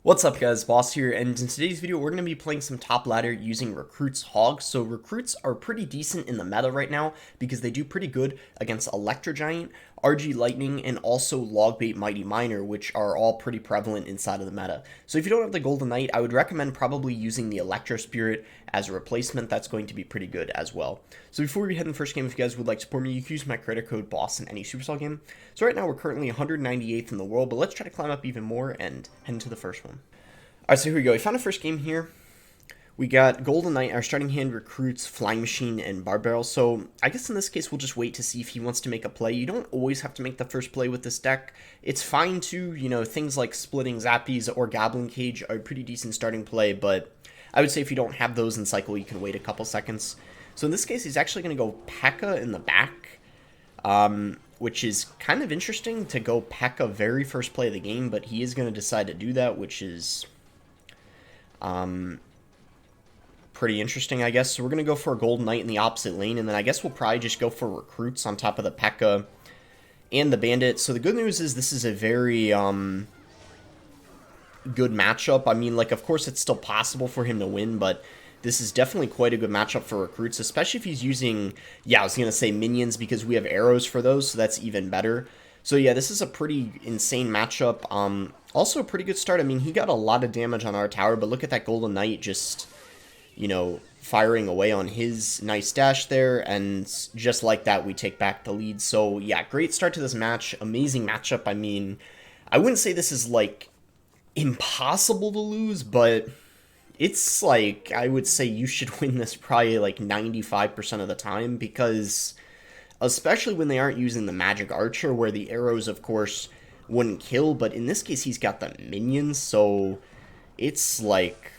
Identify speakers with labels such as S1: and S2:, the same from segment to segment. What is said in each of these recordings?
S1: What's up guys, Boss here, and in today's video we're going to be playing some top ladder using Recruits HOGS. So Recruits are pretty decent in the meta right now because they do pretty good against Electro Giant, RG Lightning, and also Logbait Mighty Miner, which are all pretty prevalent inside of the meta. So if you don't have the Golden Knight, I would recommend probably using the Electro Spirit as a replacement. That's going to be pretty good as well. So before we head in the first game, if you guys would like to support me, you can use my credit code BOSS in any Supercell game. So right now we're currently 198th in the world, but let's try to climb up even more and head into the first one. Alright, so here we go. We found a first game here. We got Golden Knight, our starting hand recruits Flying Machine and Bar Barrel. So I guess in this case we'll just wait to see if he wants to make a play. You don't always have to make the first play with this deck. It's fine to, things like splitting Zappies or Goblin Cage are a pretty decent starting play, but I would say if you don't have those in cycle, you can wait a couple seconds. So in this case, he's actually going to go P.E.K.K.A. in the back, which is kind of interesting to go P.E.K.K.A. very first play of the game, but he is going to decide to do that, which is pretty interesting, I guess. So we're going to go for a Golden Knight in the opposite lane, and then I guess we'll probably just go for Recruits on top of the P.E.K.K.A. and the Bandit. So the good news is this is a very good matchup. I mean, like, of course it's still possible for him to win, but this is definitely quite a good matchup for Recruits, especially if he's using, I was going to say minions, because we have arrows for those, so that's even better. So yeah, this is a pretty insane matchup. Also a pretty good start. I mean, he got a lot of damage on our tower, but look at that Golden Knight just, firing away on his nice dash there, and just like that, we take back the lead. So yeah, great start to this match. Amazing matchup. I mean, I wouldn't say this is, like, impossible to lose, but it's, like, I would say you should win this probably, like, 95% of the time, because especially when they aren't using the Magic Archer, where the arrows, of course, wouldn't kill, but in this case, he's got the minions, so it's, like,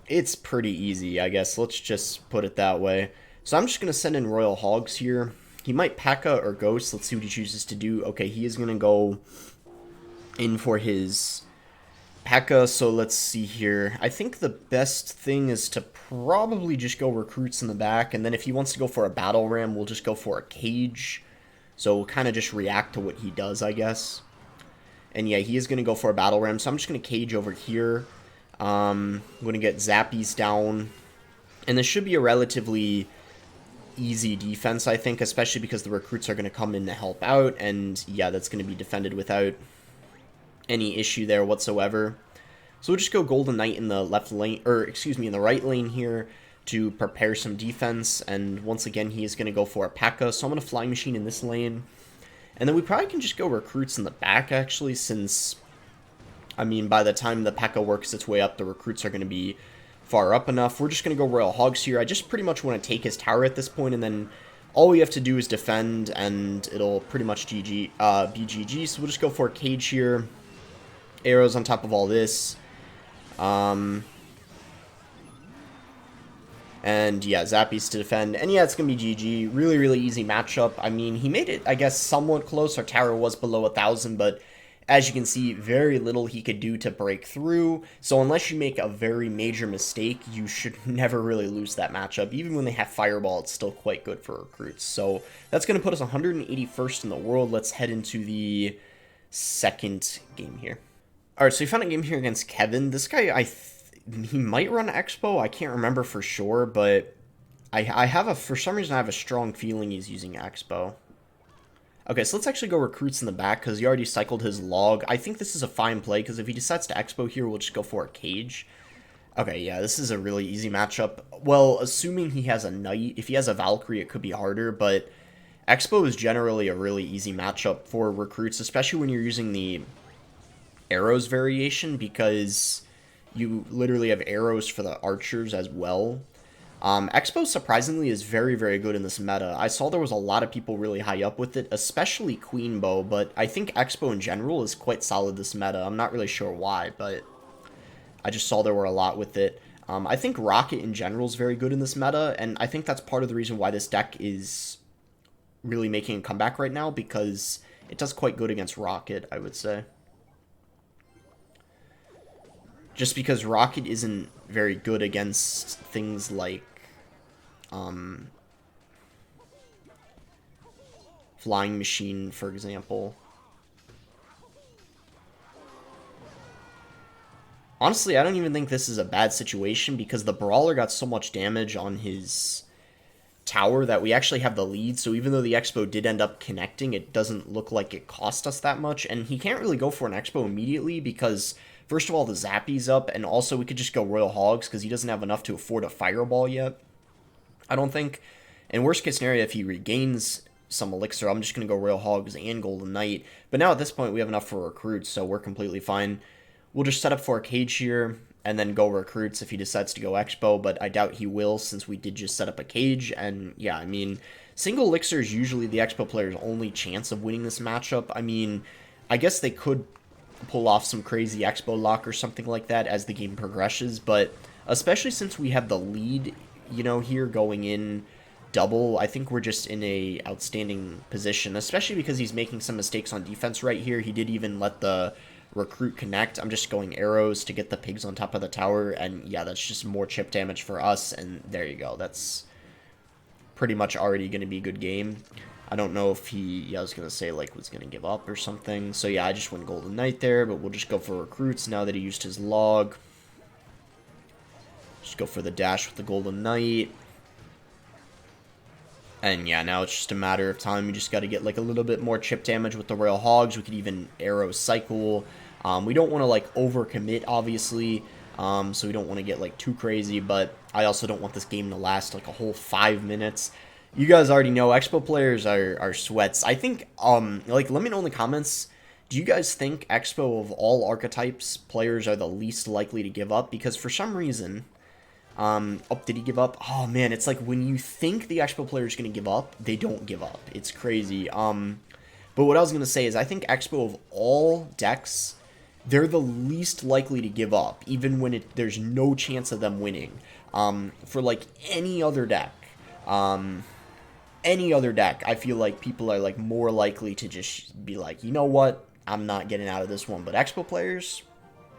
S1: it's pretty easy, I guess. Let's just put it that way. So I'm just going to send in Royal Hogs here. He might P.E.K.K.A. or Ghost. Let's see what he chooses to do. Okay, he is going to go in for his P.E.K.K.A., so let's see here. I think the best thing is to probably just go Recruits in the back, and then if he wants to go for a Battle Ram, we'll just go for a Cage. So we'll kind of just react to what he does, I guess. And yeah, he is going to go for a Battle Ram, so I'm just going to Cage over here. I'm going to get Zappies down, and this should be a relatively easy defense, I think, especially because the Recruits are going to come in to help out, and yeah, that's going to be defended without any issue there whatsoever. So we'll just go Golden Knight in the left lane, or excuse me, in the right lane here to prepare some defense, and once again, he is going to go for a P.E.K.K.A., so I'm going to Flying Machine in this lane, and then we probably can just go Recruits in the back, actually, since, I mean, by the time the P.E.K.K.A. works its way up, the Recruits are going to be far up enough. We're just going to go Royal Hogs here. I just pretty much want to take his tower at this point, and then all we have to do is defend, and it'll pretty much be GG. So we'll just go for a Cage here. Arrows on top of all this. And yeah, Zappies to defend. And yeah, it's going to be GG. Really, really easy matchup. I mean, he made it, I guess, somewhat close. Our tower was below 1,000, but as you can see, very little he could do to break through. So unless you make a very major mistake, you should never really lose that matchup. Even when they have Fireball, it's still quite good for Recruits. So that's going to put us 181st in the world. Let's head into the second game here. Alright, so we found a game here against Kevin. This guy, he might run Expo. I can't remember for sure, but I have for some reason, I have a strong feeling he's using Expo. Okay, so let's actually go Recruits in the back, because he already cycled his log. I think this is a fine play, because if he decides to Expo here, we'll just go for a Cage. Okay, yeah, this is a really easy matchup. Well, assuming he has a Knight. If he has a Valkyrie, it could be harder, but Expo is generally a really easy matchup for Recruits, especially when you're using the arrows variation, because you literally have arrows for the archers as well. Expo, surprisingly, is very, very good in this meta. I saw there was a lot of people really high up with it, especially Queen Bow, but I think Expo in general is quite solid this meta. I'm not really sure why, but I just saw there were a lot with it. I think Rocket in general is very good in this meta, and I think that's part of the reason why this deck is really making a comeback right now, because it does quite good against Rocket, I would say. Just because Rocket isn't very good against things like Flying Machine, for example. Honestly, I don't even think this is a bad situation because the Brawler got so much damage on his tower that we actually have the lead. So even though the Expo did end up connecting, it doesn't look like it cost us that much. And he can't really go for an Expo immediately because, first of all, the Zappy's up, and also we could just go Royal Hogs because he doesn't have enough to afford a Fireball yet, I don't think. In worst case scenario, if he regains some Elixir, I'm just going to go Royal Hogs and Golden Knight. But now at this point, we have enough for Recruits, so we're completely fine. We'll just set up for a Cage here, and then go Recruits if he decides to go Expo, but I doubt he will since we did just set up a Cage, and yeah, I mean, single Elixir is usually the Expo player's only chance of winning this matchup. I mean, I guess they could pull off some crazy Expo lock or something like that as the game progresses, but especially since we have the lead, you know, here going in double, I think we're just in a outstanding position, especially because he's making some mistakes on defense right here. He did even let the Recruit connect. I'm just going arrows to get the pigs on top of the tower, and yeah, that's just more chip damage for us, and there you go. That's pretty much already going to be a good game. I don't know if he, yeah, I was going to say, like, was going to give up or something. So yeah, I just went Golden Knight there, but we'll just go for Recruits now that he used his log. Just go for the dash with the Golden Knight. And yeah, now it's just a matter of time. We just got to get like a little bit more chip damage with the Royal Hogs. We could even arrow cycle. We don't want to like overcommit, obviously. So we don't want to get like too crazy, but I also don't want this game to last like a whole 5 minutes. You guys already know Expo players are sweats. I think, like, let me know in the comments, do you guys think Expo of all archetypes players are the least likely to give up? Because for some reason, oh, did he give up? Oh, man, it's like when you think the Expo player is going to give up, they don't give up. It's crazy. But what I was going to say is I think Expo of all decks, they're the least likely to give up, even when there's no chance of them winning. For, like, any other deck, I feel like people are, like, more likely to just be like, you know what? I'm not getting out of this one. But Expo players,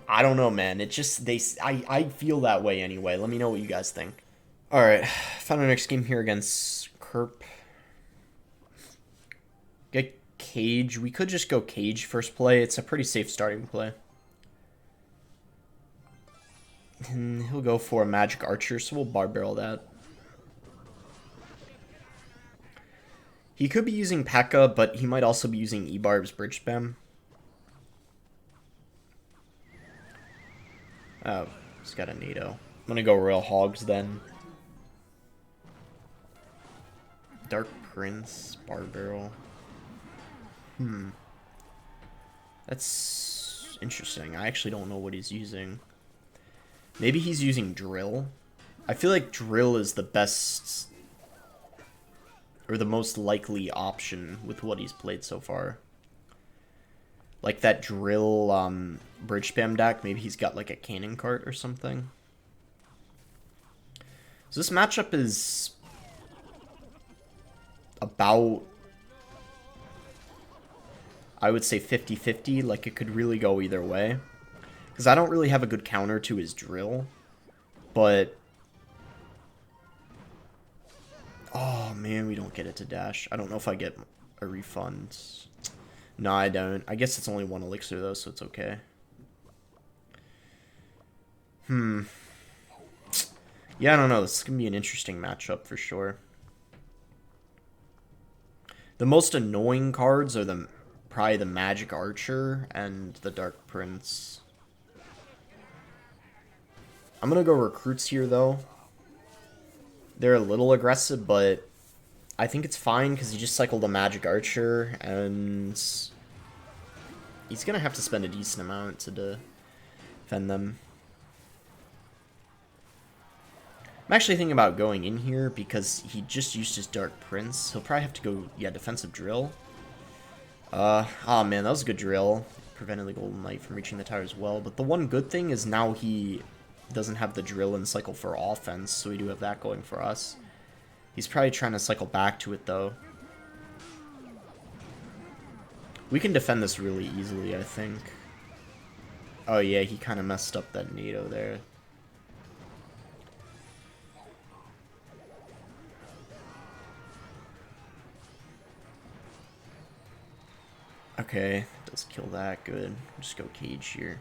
S1: I don't know, man. It just, I feel that way anyway. Let me know what you guys think. Alright, found our next game here against Kerp. Get Cage. We could just go Cage first play. It's a pretty safe starting play. And he'll go for a Magic Archer, so we'll Bar Barrel that. He could be using P.E.K.K.A, but he might also be using E-Barb's Bridge Spam. Oh, he's got a NATO. I'm gonna go Royal Hogs then. Dark Prince, Bar Barrel. That's interesting. I actually don't know what he's using. Maybe he's using Drill. I feel like Drill is the best, or the most likely option with what he's played so far. Like that Drill Bridge Spam deck, maybe he's got like a Cannon Cart or something. So this matchup is about, I would say 50-50, like it could really go either way. Because I don't really have a good counter to his Drill, but... Oh man, we don't get it to dash. I don't know if I get a refund. No, I don't. I guess it's only one elixir though, so it's okay. Yeah, I don't know. This is going to be an interesting matchup for sure. The most annoying cards are probably the Magic Archer and the Dark Prince. I'm going to go Recruits here, though. They're a little aggressive, but I think it's fine because he just cycled a Magic Archer, and he's going to have to spend a decent amount to defend them. I'm actually thinking about going in here because he just used his Dark Prince. He'll probably have to go, yeah, Defensive Drill. Oh man, that was a good drill. Prevented the Golden Knight from reaching the tower as well. But the one good thing is now he doesn't have the drill and cycle for offense, so we do have that going for us. He's probably trying to cycle back to it, though. We can defend this really easily, I think. Oh yeah, he kind of messed up that NATO there. Okay, does kill that, good. Just go Cage here.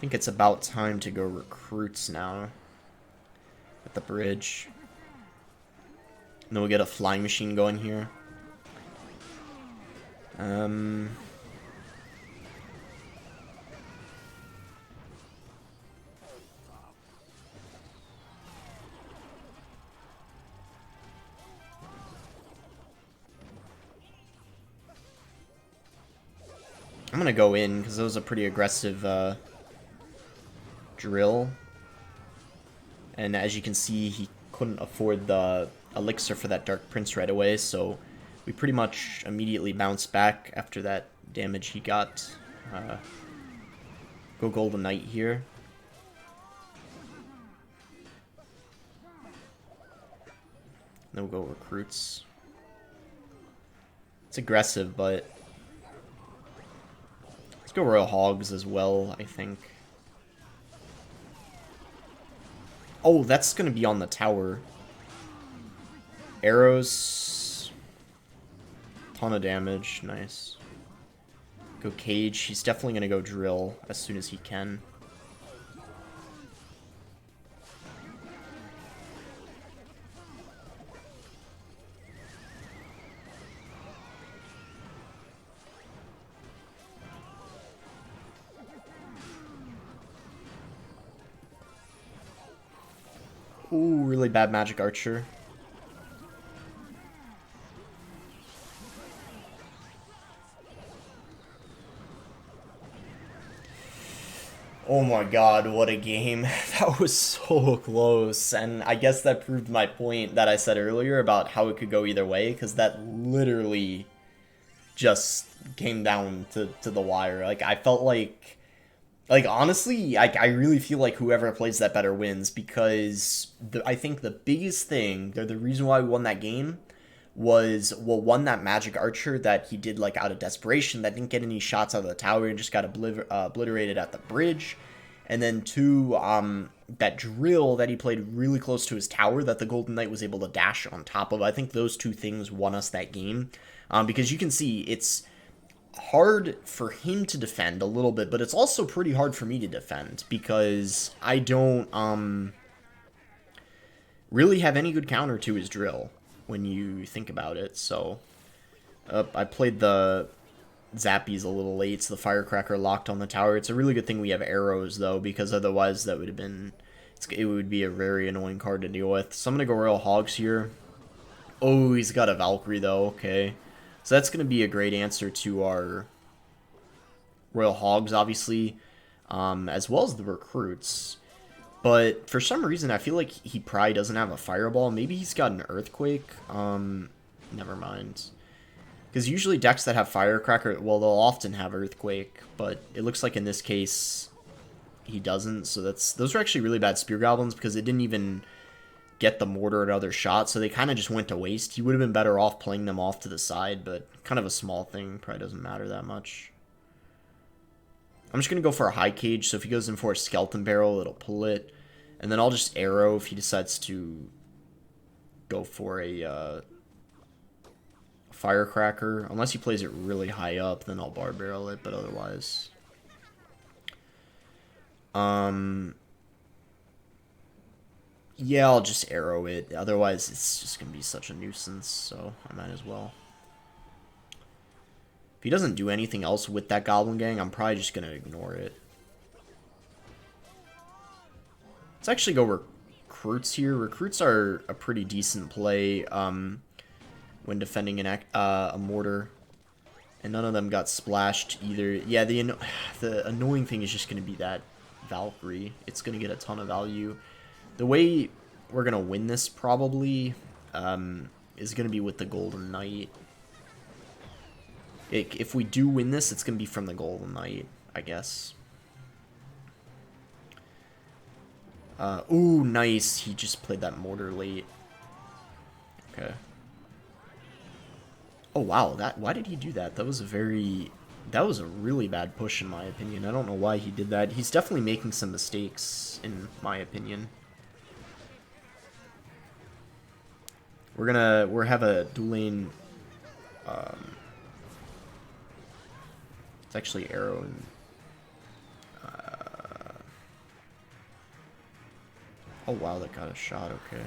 S1: think it's about time to go recruits now. At the bridge. And then we'll get a flying machine going here. I'm gonna go in, because that was a pretty aggressive drill. And as you can see, he couldn't afford the elixir for that Dark Prince right away, so we pretty much immediately bounced back after that damage he got. Go Golden Knight here. Then we'll go recruits. It's aggressive, but let's go Royal Hogs as well, I think. Oh, that's going to be on the tower. Arrows. Ton of damage. Nice. Go Cage. He's definitely going to go Drill as soon as he can. Ooh, really bad Magic Archer. Oh my god, what a game. That was so close. And I guess that proved my point that I said earlier about how it could go either way, because that literally just came down to the wire. Like, I felt like honestly, I really feel like whoever plays that better wins, because I think the biggest thing, the reason why we won that game was, well, one, that Magic Archer that he did, like, out of desperation, that didn't get any shots out of the tower and just got obliterated at the bridge. And then two, that drill that he played really close to his tower that the Golden Knight was able to dash on top of. I think those two things won us that game, because you can see it's hard for him to defend a little bit, but it's also pretty hard for me to defend, because I don't really have any good counter to his drill when you think about it. So I played the Zappies a little late, so the Firecracker locked on the tower. It's a really good thing we have arrows, though, because otherwise that would have been, it would be a very annoying card to deal with. So I'm gonna go Royal Hogs here. Oh, he's got a Valkyrie, though. Okay, so that's gonna be a great answer to our Royal Hogs, obviously, as well as the recruits. But for some reason, I feel like he probably doesn't have a Fireball. Maybe he's got an Earthquake. Never mind. Because usually decks that have Firecracker, well, they'll often have Earthquake. But it looks like in this case, he doesn't. So those are actually really bad Spear Goblins, because it didn't even get the Mortar another shot. So they kind of just went to waste. He would have been better off playing them off to the side, but kind of a small thing. Probably doesn't matter that much. I'm just going to go for a High Cage, so if he goes in for a Skeleton Barrel, it'll pull it. And then I'll just arrow if he decides to go for a Firecracker. Unless he plays it really high up, then I'll Bar Barrel it, but otherwise. Yeah, I'll just arrow it. Otherwise, it's just going to be such a nuisance, so I might as well. If he doesn't do anything else with that Goblin Gang, I'm probably just going to ignore it. Let's actually go recruits here. Recruits are a pretty decent play when defending a mortar. And none of them got splashed either. Yeah, the annoying thing is just going to be that Valkyrie. It's going to get a ton of value. The way we're going to win this probably is going to be with the Golden Knight. If we do win this, it's going to be from the Golden Knight, I guess. Ooh, nice. He just played that mortar late. Okay. Oh, wow. Why did he do that? That was a really bad push, in my opinion. I don't know why he did that. He's definitely making some mistakes, in my opinion. We're have a dual lane. It's actually arrow and Oh wow, that got a shot, okay.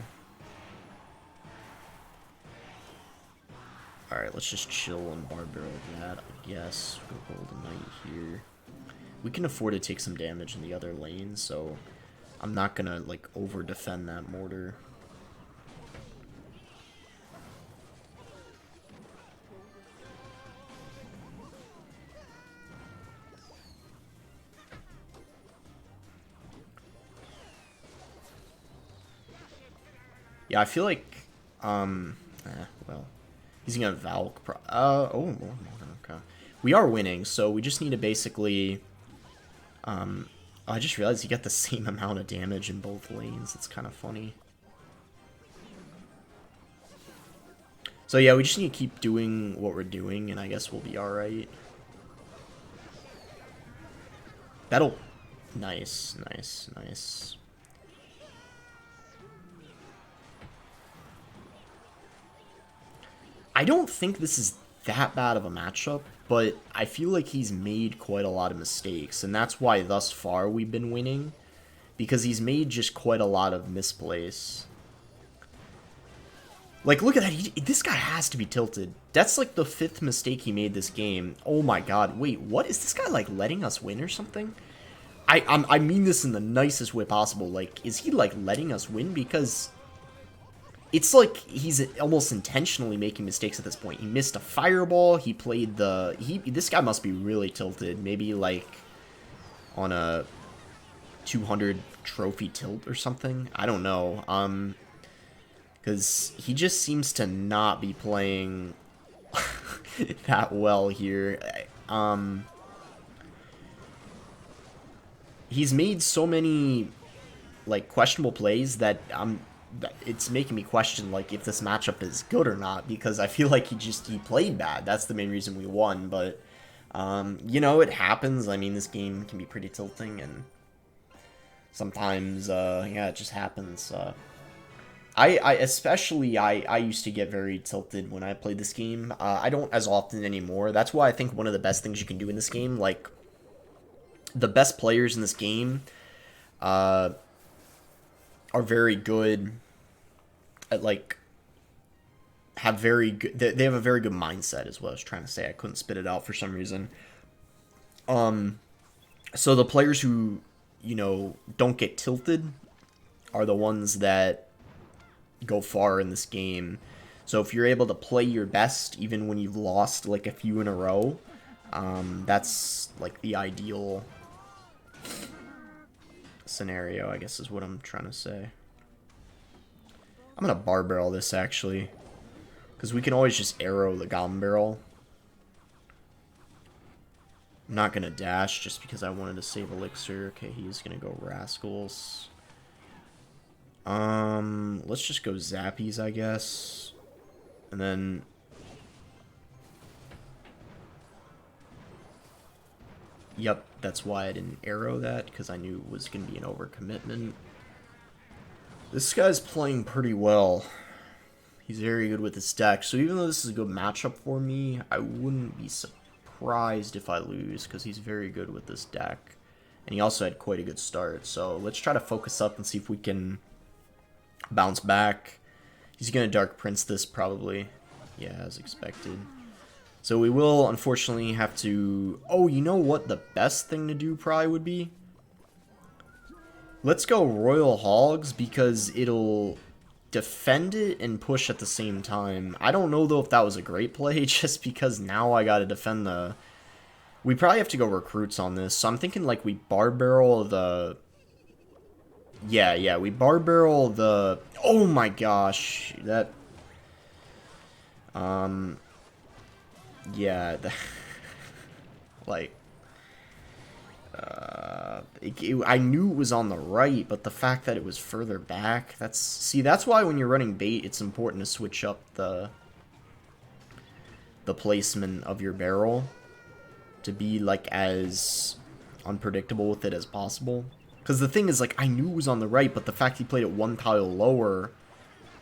S1: Alright, let's just chill and bar barrel that, I guess. Go hold a knight here. We can afford to take some damage in the other lane, so I'm not gonna, like, over-defend that mortar. Yeah, I feel like, well, he's gonna Valk. Oh, okay. We are winning, so we just need to basically, I just realized he got the same amount of damage in both lanes. It's kind of funny. So yeah, we just need to keep doing what we're doing, and I guess we'll be alright. That'll... Nice, nice, nice. I don't think this is that bad of a matchup, but I feel like he's made quite a lot of mistakes, and that's why thus far we've been winning, because he's made just quite a lot of misplays. Like, look at that, this guy has to be tilted. That's like the 5th mistake he made this game. Oh my god, wait, what? Is this guy, like, letting us win or something? I mean this in the nicest way possible. Like, is he, like, letting us win? Because it's like he's almost intentionally making mistakes at this point. He missed a fireball. He played the... This guy must be really tilted. Maybe, like, on a 200 trophy tilt or something. I don't know. Because he just seems to not be playing that well here. He's made so many, like, questionable plays that it's making me question, like, if this matchup is good or not, because I feel like he played bad. That's the main reason we won, but, you know, it happens. I mean, this game can be pretty tilting, and sometimes, yeah, it just happens. I used to get very tilted when I played this game. I don't as often anymore. That's why I think one of the best things you can do in this game, like, the best players in this game are very good at, like, have very good... They have a very good mindset, is what I was trying to say. I couldn't spit it out for some reason. So the players who, you know, don't get tilted are the ones that go far in this game. So if you're able to play your best, even when you've lost, like, a few in a row, that's, like, the ideal scenario, I guess is what I'm trying to say. I'm gonna bar barrel this, actually, because we can always just arrow the goblin barrel. I'm not gonna dash just because I wanted to save elixir. Okay, he's gonna go rascals. Let's just go zappies, I guess, and then yep, that's why I didn't arrow that, because I knew it was going to be an overcommitment. This guy's playing pretty well. He's very good with his deck, so even though this is a good matchup for me, I wouldn't be surprised if I lose, because he's very good with this deck. And he also had quite a good start, so let's try to focus up and see if we can bounce back. He's going to Dark Prince this, probably. Yeah, as expected. So we will, unfortunately, have to... Oh, you know what the best thing to do probably would be? Let's go Royal Hogs, because it'll defend it and push at the same time. I don't know, though, if that was a great play, just because now I gotta defend the... We probably have to go recruits on this, so I'm thinking, like, we bar barrel the... Yeah, we bar barrel the... Oh my gosh, that... Yeah, like, I knew it was on the right, but the fact that it was further back, that's why when you're running bait, it's important to switch up the placement of your barrel to be, like, as unpredictable with it as possible. Because the thing is, like, I knew it was on the right, but the fact he played it one tile lower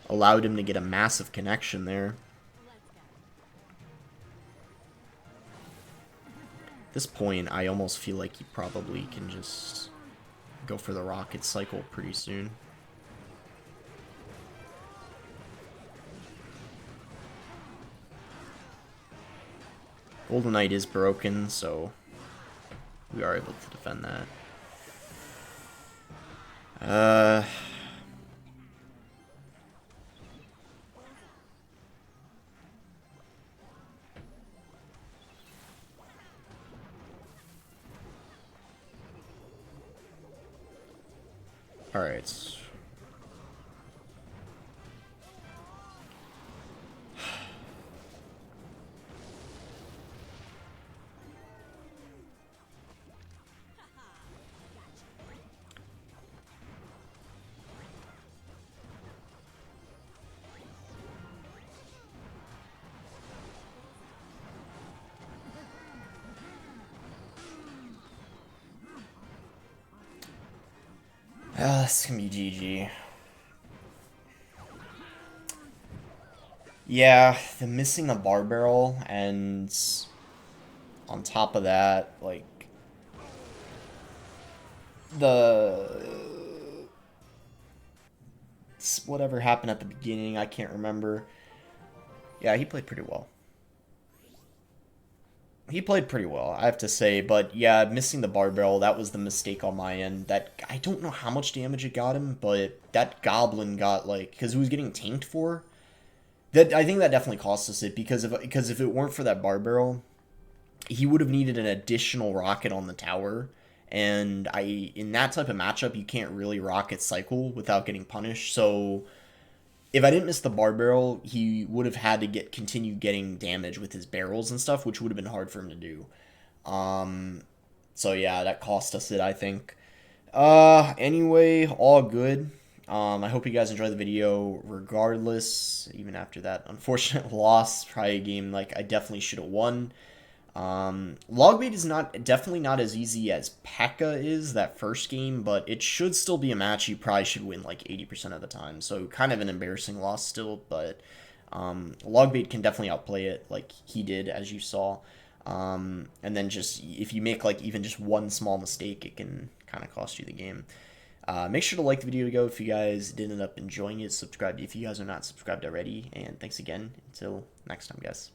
S1: allowed him to get a massive connection there. At this point, I almost feel like he probably can just go for the rocket cycle pretty soon. Golden Knight is broken, so we are able to defend that. Alright. This can be GG. Yeah, the missing the bar barrel, and on top of that, like, whatever happened at the beginning, I can't remember. Yeah, he played pretty well. He played pretty well, I have to say, but yeah, missing the bar barrel, that was the mistake on my end. That, I don't know how much damage it got him, but that goblin got, like, because he was getting tanked for. That, I think that definitely cost us it, because if it weren't for that bar barrel, he would have needed an additional rocket on the tower, and in that type of matchup, you can't really rocket cycle without getting punished, so if I didn't miss the bar barrel, he would have had to continue getting damage with his barrels and stuff, which would have been hard for him to do. So yeah, that cost us it, I think. Anyway, all good. I hope you guys enjoyed the video regardless, even after that unfortunate loss. Probably a game like I definitely should have won. Logbait is definitely not as easy as P.E.K.K.A is, that first game, but it should still be a match you probably should win like 80% of the time. So kind of an embarrassing loss still, but Logbait can definitely outplay it like he did, as you saw. And then just if you make like even just one small mistake, it can kind of cost you the game. Make sure to like the video if you guys did end up enjoying it. Subscribe if you guys are not subscribed already. And thanks again. Until next time, guys.